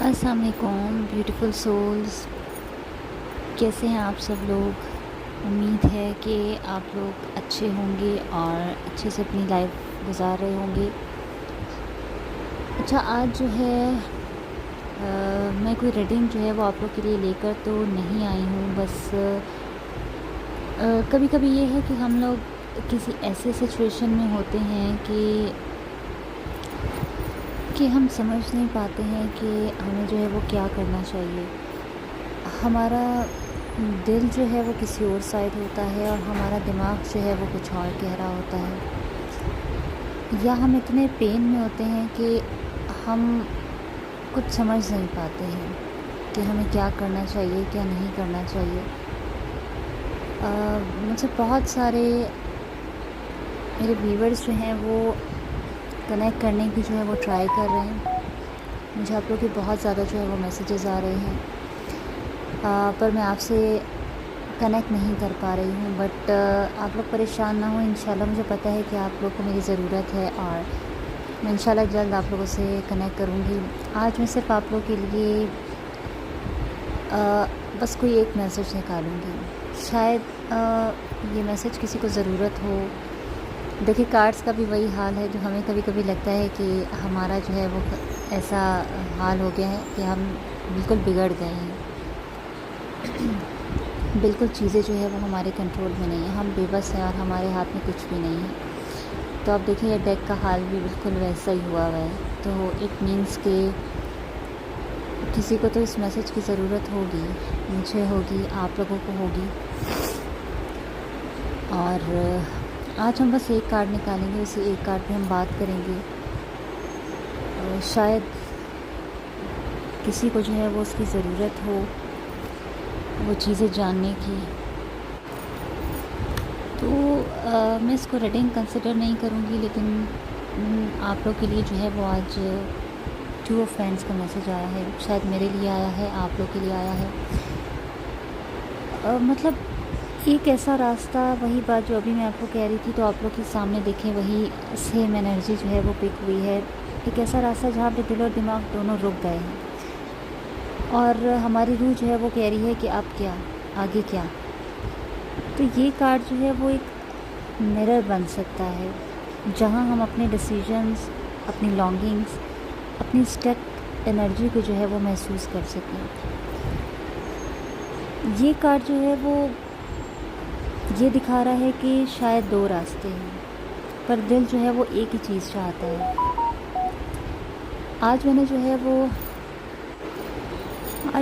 السلام علیکم beautiful souls, کیسے ہیں آپ سب لوگ؟ امید ہے کہ آپ لوگ اچھے ہوں گے اور اچھے سے اپنی لائف گزار رہے ہوں گے۔ اچھا، آج جو ہے میں کوئی ریڈنگ جو ہے وہ آپ لوگ کے لیے لے کر تو نہیں آئی ہوں، بس کبھی کبھی یہ ہے کہ ہم لوگ کسی ایسے سچویشن میں ہوتے ہیں کہ ہم سمجھ نہیں پاتے ہیں کہ ہمیں جو ہے وہ کیا کرنا چاہیے۔ ہمارا دل جو ہے وہ کسی اور سائڈ ہوتا ہے اور ہمارا دماغ جو ہے وہ کچھ اور کہہ رہا ہوتا ہے، یا ہم اتنے پین میں ہوتے ہیں کہ ہم کچھ سمجھ نہیں پاتے ہیں کہ ہمیں کیا کرنا چاہیے، کیا نہیں کرنا چاہیے۔ مجھ سے بہت سارے میرے ویورز جو ہیں وہ کنیکٹ کرنے کی جو ہے وہ ٹرائی کر رہے ہیں۔ مجھے آپ لوگ کے بہت زیادہ جو ہے وہ میسیجز آ رہے ہیں، پر میں آپ سے کنیکٹ نہیں کر پا رہی ہوں۔ بٹ آپ لوگ پریشان نہ ہوں، انشاءاللہ مجھے پتہ ہے کہ آپ لوگ کو میری ضرورت ہے اور میں انشاءاللہ جلد آپ لوگوں سے کنیکٹ کروں گی۔ آج میں صرف آپ لوگوں کے لیے بس کوئی ایک میسیج نکالوں گی، شاید یہ میسیج کسی کو ضرورت ہو۔ دیکھیے، کارڈز کا بھی وہی حال ہے جو ہمیں کبھی کبھی لگتا ہے کہ ہمارا جو ہے وہ ایسا حال ہو گیا ہے کہ ہم بالکل بگڑ گئے ہیں، بالکل چیزیں جو ہے وہ ہمارے کنٹرول میں نہیں ہیں، ہم بے بس ہیں اور ہمارے ہاتھ میں کچھ بھی نہیں ہے۔ تو اب دیکھیں، یہ ڈیک کا حال بھی بالکل ویسا ہی ہوا ہے، تو اٹ مینس کہ کسی کو تو اس میسیج کی ضرورت ہوگی، مجھے ہوگی، آپ لوگوں کو ہوگی۔ اور آج ہم بس ایک کارڈ نکالیں گے، اسی ایک کارڈ پہ ہم بات کریں گے، شاید کسی کو جو ہے وہ اس کی ضرورت ہو وہ چیزیں جاننے کی۔ تو میں اس کو ریڈنگ کنسیڈر نہیں کروں گی، لیکن آپ لوگ کے لیے جو ہے وہ آج 2 آف فینس کا میسیج آیا ہے، شاید میرے لیے آیا ہے، آپ لوگ کے لیے آیا ہے۔ مطلب ایک ایسا راستہ، وہی بات جو ابھی میں آپ کو کہہ رہی تھی، تو آپ لوگ کے سامنے دیکھیں وہی سیم انرجی جو ہے وہ پک ہوئی ہے۔ ایک ایسا راستہ جہاں پہ دل اور دماغ دونوں رک گئے ہیں اور ہماری روح جو ہے وہ کہہ رہی ہے کہ اب کیا، آگے کیا۔ تو یہ کارڈ جو ہے وہ ایک مرر بن سکتا ہے جہاں ہم اپنے ڈیسیجنز، اپنی لانگنگز، اپنی اسٹک انرجی کو جو ہے وہ محسوس کر سکیں۔ یہ کارڈ جو ہے وہ یہ دکھا رہا ہے کہ شاید 2 راستے ہیں، پر دل جو ہے وہ ایک ہی چیز چاہتا ہے۔ آج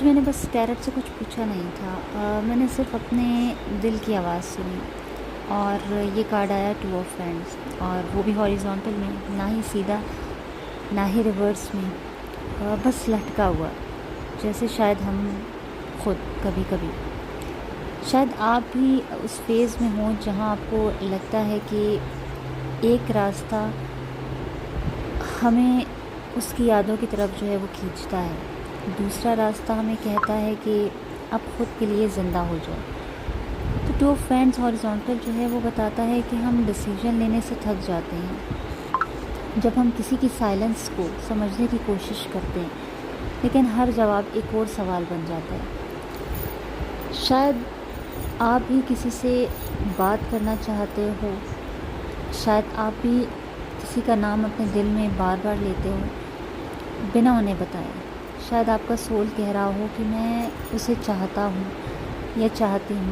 میں نے بس ٹیرٹ سے کچھ پوچھا نہیں تھا، میں نے صرف اپنے دل کی آواز سنی اور یہ کارڈ آیا 2 آف فینس، اور وہ بھی ہاریزونٹل میں، نہ ہی سیدھا نہ ہی ریورس میں، بس لٹکا ہوا، جیسے شاید ہم خود کبھی کبھی، شاید آپ بھی اس فیز میں ہوں جہاں آپ کو لگتا ہے کہ ایک راستہ ہمیں اس کی یادوں کی طرف جو ہے وہ کھینچتا ہے، دوسرا راستہ ہمیں کہتا ہے کہ اب خود کے لیے زندہ ہو جاؤ۔ تو 2 آف فینس ہاریزونٹل جو ہے وہ بتاتا ہے کہ ہم ڈیسیجن لینے سے تھک جاتے ہیں جب ہم کسی کی سائلنس کو سمجھنے کی کوشش کرتے ہیں، لیکن ہر جواب ایک اور سوال بن جاتا ہے۔ شاید آپ بھی کسی سے بات کرنا چاہتے ہو، شاید آپ بھی کسی کا نام اپنے دل میں بار بار لیتے ہو بنا انہیں بتائے، شاید آپ کا سول کہہ رہا ہو کہ میں اسے چاہتا ہوں یا چاہتی ہوں،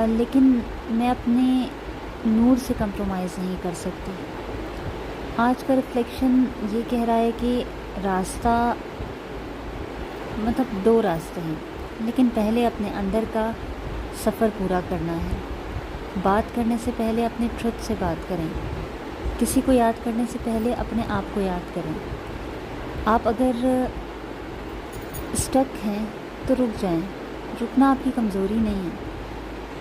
لیکن میں اپنے نور سے کمپرومائز نہیں کر سکتی۔ آج کا ریفلیکشن یہ کہہ رہا ہے کہ راستہ، مطلب 2 راستے ہیں، لیکن پہلے اپنے اندر کا سفر پورا کرنا ہے۔ بات کرنے سے پہلے اپنے ٹروتھ سے بات کریں، کسی کو یاد کرنے سے پہلے اپنے آپ کو یاد کریں۔ آپ اگر اسٹک ہیں تو رک جائیں، رکنا آپ کی کمزوری نہیں ہے،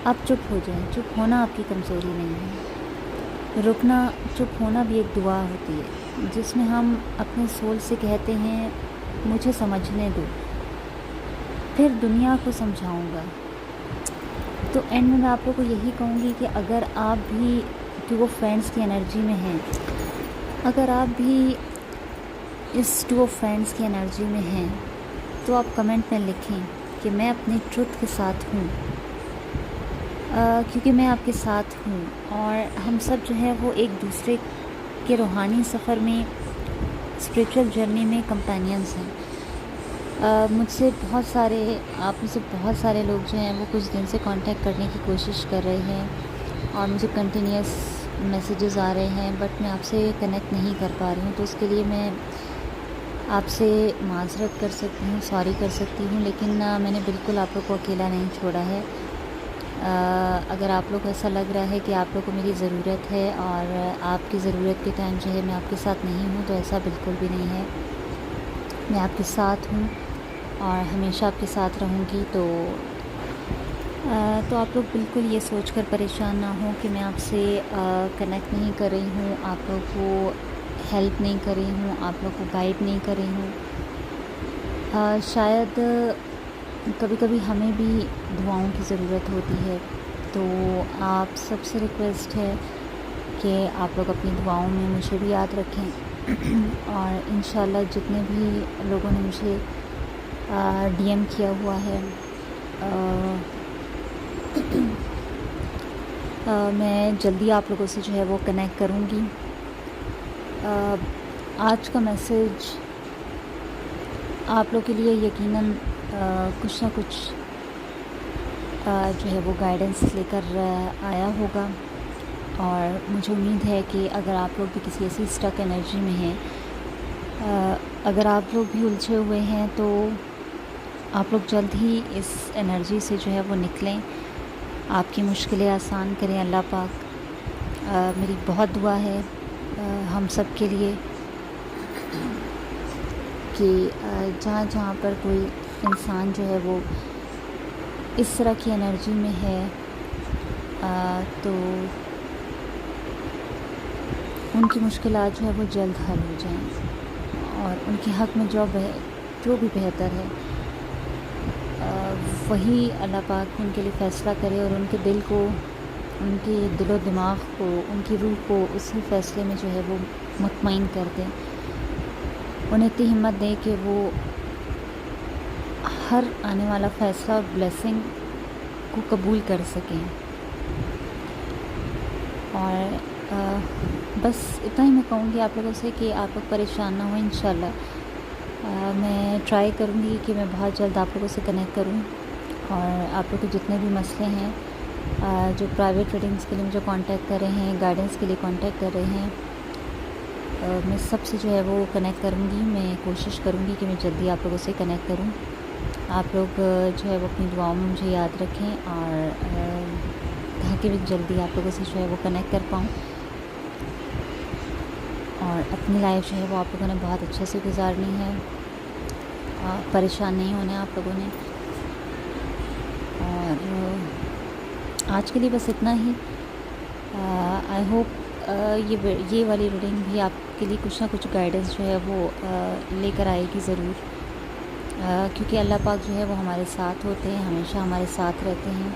آپ چپ ہو جائیں، چپ ہونا آپ کی کمزوری نہیں ہے، رکنا، چپ ہونا بھی ایک دعا ہوتی ہے جس میں ہم اپنے سول سے کہتے ہیں مجھے سمجھنے دو، پھر دنیا کو سمجھاؤں گا۔ تو اینڈ میں آپ لوگوں کو یہی کہوں گی کہ اگر آپ بھی 2 آف فینس کی انرجی میں ہیں، اگر آپ بھی اس ٹو آف فرینڈس کی انرجی میں ہیں تو آپ کمنٹ میں لکھیں کہ میں اپنی ٹروتھ کے ساتھ ہوں، کیونکہ میں آپ کے ساتھ ہوں، اور ہم سب جو ہے وہ ایک دوسرے کے روحانی سفر میں، اسپریچول جرنی میں کمپینینز ہیں۔ مجھ سے بہت سارے لوگ جو ہیں وہ کچھ دن سے کانٹیکٹ کرنے کی کوشش کر رہے ہیں اور مجھے کنٹینیوس میسیجز آ رہے ہیں، بٹ میں آپ سے کنیکٹ نہیں کر پا رہی ہوں، تو اس کے لیے میں آپ سے معذرت کر سکتی ہوں، سوری کر سکتی ہوں، لیکن میں نے بالکل آپ لوگ کو اکیلا نہیں چھوڑا ہے۔ اگر آپ لوگ کو ایسا لگ رہا ہے کہ آپ لوگ کو میری ضرورت ہے اور آپ کی ضرورت کے ٹائم جو ہے میں آپ کے ساتھ نہیں ہوں، تو ایسا بالکل بھی نہیں ہے۔ میں آپ کے ساتھ ہوں اور ہمیشہ آپ کے ساتھ رہوں گی۔ تو آپ لوگ بالکل یہ سوچ کر پریشان نہ ہوں کہ میں آپ سے کنیکٹ نہیں کر رہی ہوں، آپ لوگ کو ہیلپ نہیں کر رہی ہوں، آپ لوگ کو گائیڈ نہیں کر رہی ہوں۔ شاید کبھی کبھی ہمیں بھی دعاؤں کی ضرورت ہوتی ہے، تو آپ سب سے ریکویسٹ ہے کہ آپ لوگ اپنی دعاؤں میں مجھے بھی یاد رکھیں، اور انشاءاللہ جتنے بھی لوگوں نے مجھے ڈی ایم کیا ہوا ہے، میں جلدی آپ لوگوں سے جو ہے وہ کنیکٹ کروں گی۔ آج کا میسیج آپ لوگ کے لیے یقیناً کچھ نہ کچھ جو ہے وہ گائیڈنس لے کر آیا ہوگا، اور مجھے امید ہے کہ اگر آپ لوگ بھی کسی ایسی اسٹک انرجی میں ہیں، اگر آپ لوگ بھی الجھے ہوئے ہیں، تو آپ لوگ جلد ہی اس انرجی سے جو ہے وہ نکلیں، آپ کی مشکلیں آسان کریں اللہ پاک۔ میری بہت دعا ہے ہم سب کے لیے کہ جہاں جہاں پر کوئی انسان جو ہے وہ اس طرح کی انرجی میں ہے، تو ان کی مشکلات جو ہے وہ جلد حل ہو جائیں، اور ان کے حق میں جو بھی بہتر ہے وہی اللہ پاک ان کے لیے فیصلہ کرے، اور ان کے دل کو، ان کے دل و دماغ کو، ان کی روح کو اسی فیصلے میں جو ہے وہ مطمئن کر دیں، انہیں اتنی ہمت دیں کہ وہ ہر آنے والا فیصلہ اور بلیسنگ کو قبول کر سکیں۔ اور بس اتنا ہی میں کہوں گی آپ لوگوں سے کہ آپ لوگ پریشان نہ ہوں، انشاءاللہ میں ٹرائی کروں گی کہ میں بہت جلد آپ لوگوں سے کنیکٹ کروں، اور آپ لوگ کے جتنے بھی مسئلے ہیں، جو پرائیویٹ ریڈنگس کے لیے مجھے کانٹیکٹ کر رہے ہیں، گائیڈنس کے لیے کانٹیکٹ کر رہے ہیں، میں سب سے جو ہے وہ کنیکٹ کروں گی۔ میں کوشش کروں گی کہ میں جلدی آپ لوگوں سے کنیکٹ کروں۔ آپ لوگ جو ہے وہ اپنی دعاؤں میں مجھے یاد رکھیں، اور تاکہ میں جلدی آپ لوگوں سے جو ہے وہ کنیکٹ کر پاؤں، اور اپنی لائف جو ہے وہ آپ لوگوں نے بہت اچھے سے گزارنی ہے، پریشان نہیں ہونا ہے آپ لوگوں نے۔ اور آج کے لیے بس اتنا ہی۔ آئی ہوپ یہ والی ریڈنگ بھی آپ کے لیے کچھ نہ کچھ گائیڈنس جو ہے وہ لے کر آئے گی ضرور، کیونکہ اللہ پاک جو ہے وہ ہمارے ساتھ ہوتے ہیں، ہمیشہ ہمارے ساتھ رہتے ہیں،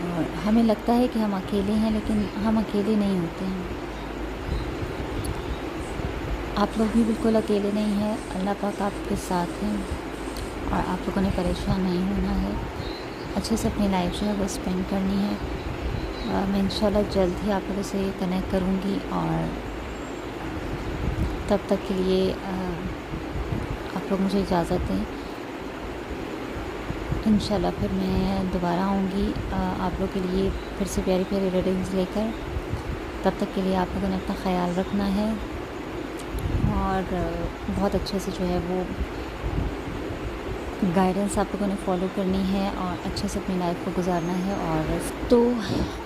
اور ہمیں لگتا ہے کہ ہم اکیلے ہیں، لیکن ہم اکیلے نہیں ہوتے ہیں۔ آپ لوگ بھی بالکل اکیلے نہیں ہیں، اللہ پاک آپ کے ساتھ ہیں، اور آپ لوگوں نے پریشان نہیں ہونا ہے، اچھے سے اپنی لائف جو ہے وہ اسپینڈ کرنی ہے۔ میں انشاءاللہ جلد ہی آپ لوگوں سے کنیکٹ کروں گی، اور تب تک کے لیے آپ لوگ مجھے اجازت دیں۔ انشاءاللہ پھر میں دوبارہ آؤں گی آپ لوگ کے لیے پھر سے پیاری پیاری ریڈنگز لے کر۔ تب تک کے لیے آپ لوگوں نے اپنا خیال رکھنا ہے، اور بہت اچھے سے جو ہے وہ گائیڈنس آپ لوگوں نے فالو کرنی ہے، اور اچھے سے اپنی لائف کو گزارنا ہے۔ اور تو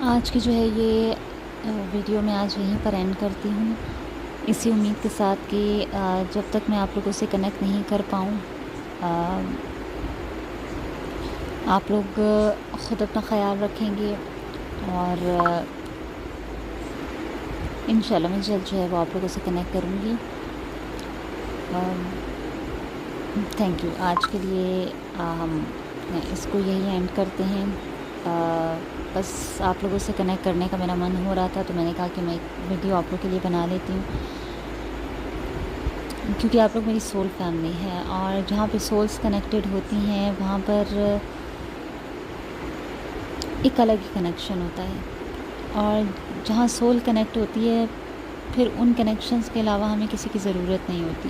آج کی جو ہے یہ ویڈیو میں آج یہیں پر اینڈ کرتی ہوں، اسی امید کے ساتھ کہ جب تک میں آپ لوگوں سے کنیکٹ نہیں کر پاؤں، آپ لوگ خود اپنا خیال رکھیں گے، اور انشاءاللہ میں جلد جو ہے وہ آپ لوگوں سے کنیکٹ کروں گی۔ Thank you. آج کے لیے ہم اس کو یہی اینڈ کرتے ہیں۔ بس آپ لوگوں سے کنیکٹ کرنے کا میرا من ہو رہا تھا، تو میں نے کہا کہ میں ایک ویڈیو آپ لوگوں کے لیے بنا لیتی ہوں۔ کیونکہ آپ لوگ میری سول فیملی ہے، اور جہاں پہ سولز کنیکٹڈ ہوتی ہیں وہاں پر ایک الگ ہی کنیکشن ہوتا ہے، اور جہاں سول کنیکٹ ہوتی ہے پھر ان کنیکشنز کے علاوہ ہمیں کسی کی ضرورت نہیں ہوتی۔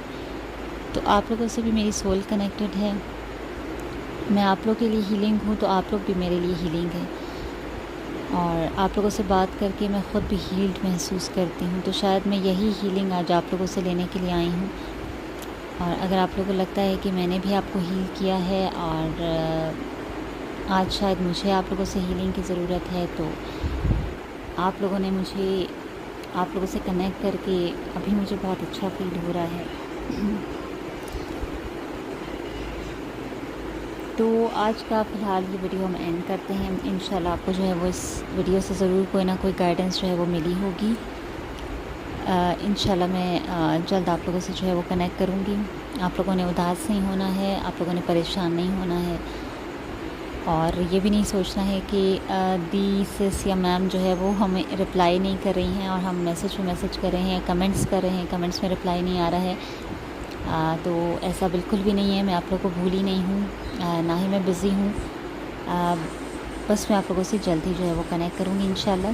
تو آپ لوگوں سے بھی میری سول کنیکٹڈ ہے، میں آپ لوگوں کے لیے ہیلنگ ہوں تو آپ لوگ بھی میرے لیے ہیلنگ ہیں، اور آپ لوگوں سے بات کر کے میں خود بھی ہیلڈ محسوس کرتی ہوں۔ تو شاید میں یہی ہیلنگ آج آپ لوگوں سے لینے کے لیے آئی ہوں، اور اگر آپ لوگوں کو لگتا ہے کہ میں نے بھی آپ کو ہیل کیا ہے اور آج شاید مجھے آپ لوگوں سے ہیلنگ کی ضرورت ہے، تو آپ لوگوں نے مجھے آپ لوگوں سے کنیکٹ کر کے ابھی مجھے بہت اچھا فیل ہو رہا ہے۔ تو آج کا فی الحال یہ ویڈیو ہم اینڈ کرتے ہیں۔ انشاءاللہ آپ کو جو ہے وہ اس ویڈیو سے ضرور کوئی نہ کوئی گائیڈنس جو ہے وہ ملی ہوگی۔ انشاءاللہ میں جلد آپ لوگوں سے جو ہے وہ کنیکٹ کروں گی۔ آپ لوگوں نے اداس نہیں ہونا ہے، آپ لوگوں نے پریشان نہیں ہونا ہے، اور یہ بھی نہیں سوچنا ہے کہ دی سس یا میم جو ہے وہ ہمیں رپلائی نہیں کر رہی ہیں، اور ہم میسج پہ میسج کر رہے ہیں، کمنٹس کر رہے ہیں، کمنٹس میں رپلائی نہیں آ رہا ہے۔ تو ایسا بالکل بھی نہیں ہے، میں آپ لوگوں کو بھولی نہیں ہوں، نہ ہی میں بزی ہوں۔ بس میں آپ لوگوں سے جلدی جو ہے وہ کنیکٹ کروں گی انشاءاللہ۔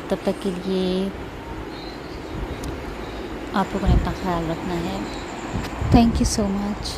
تب تک کے لیے آپ لوگوں نے اپنا خیال رکھنا ہے۔ Thank you so much.